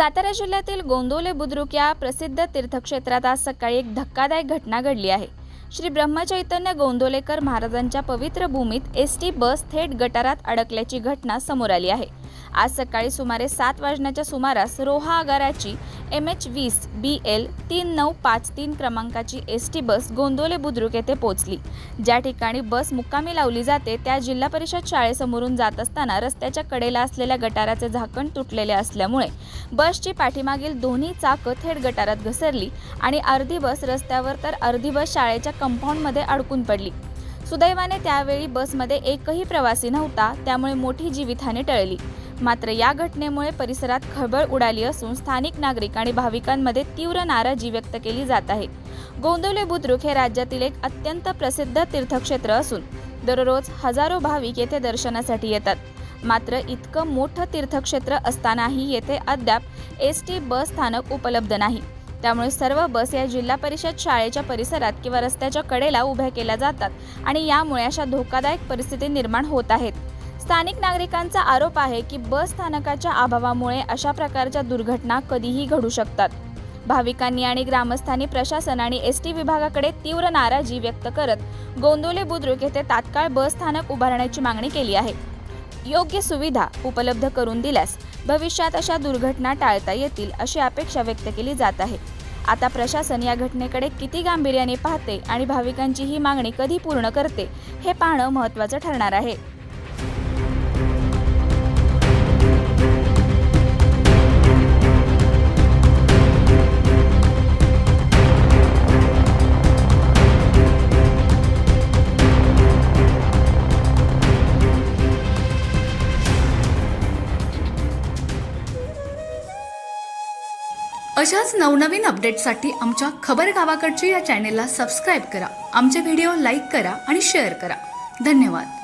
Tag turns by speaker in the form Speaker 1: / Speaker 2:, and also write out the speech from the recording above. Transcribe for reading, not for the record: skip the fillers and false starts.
Speaker 1: सातारा जिल्ह्यातील गोंदवले बुद्रुक या प्रसिद्ध तीर्थक्षेत्रात आज सकाळी एक धक्कादायक घटना घडली आहे। श्री ब्रह्मचैतन्य गोंदवलेकर महाराजांच्या पवित्र भूमीत एसटी बस थेट गटारात अडकल्याची घटना समोर आली आहे। आज सकाळी सुमारे 7 वाजण्याच्या सुमारास रोहा आगाराची MH20 BL 3953 क्रमांकाची एसटी बस गोंदवले बुद्रुक येथे पोहोचली। ज्या ठिकाणी बस मुक्कामी लावली जाते त्या जिल्हा परिषद शाळेसमोरून जात असताना रस्त्याच्या कडेला असलेल्या गटाराचे झाकण तुटलेले असल्यामुळे बसची पाठीमागील दोन्ही चाकं थेट गटारात घसरली आणि अर्धी बस रस्त्यावर तर अर्धी बस शाळेच्या कंपाऊंडमध्ये अडकून पडली। सुदैवाने त्यावेळी बसमध्ये एकही प्रवासी नव्हता, त्यामुळे मोठी जीवितहानी टळली। मात्र या घटनेमुळे परिसरात खळबळ उडाली असून स्थानिक नागरिक आणि भाविकांमध्ये तीव्र नाराजी व्यक्त केली जात आहे। गोंदवले बुद्रुक हे राज्यातील एक अत्यंत प्रसिद्ध तीर्थक्षेत्र असून दररोज हजारो भाविक येथे दर्शनासाठी येतात। मात्र इतकं मोठं तीर्थक्षेत्र असतानाही येथे अद्याप एसटी बस स्थानक उपलब्ध नाही। त्यामुळे सर्व बस या जिल्हा परिषद शाळेच्या परिसरात किंवा रस्त्याच्या कडेला उभ्या केल्या जातात आणि यामुळे अशा धोकादायक परिस्थिती निर्माण होत आहेत। स्थानिक नागरिकांचा आरोप आहे की बस स्थानकाच्या अभावामुळे अशा प्रकारच्या दुर्घटना कधीही घडू शकतात। भाविकांनी आणि ग्रामस्थांनी प्रशासन आणि एसटी विभागाकडे तीव्र नाराजी व्यक्त करत गोंदवले बुद्रुक येथे तात्काळ बस स्थानक उभारण्याची मागणी केली आहे। योग्य सुविधा उपलब्ध करून दिल्यास भविष्यात अशा दुर्घटना टाळता येतील अशी अपेक्षा व्यक्त केली जात आहे। आता प्रशासन या घटनेकडे किती गांभीर्याने पाहते आणि भाविकांची ही मागणी कधी पूर्ण करते हे पाहणं महत्त्वाचं ठरणार आहे।
Speaker 2: अशाच नवनवीन अपडेट्ससाठी आमच्या खबर गावाकडची या चॅनेलला सबस्क्राईब करा, आमचे व्हिडिओ लाईक करा आणि शेअर करा। धन्यवाद।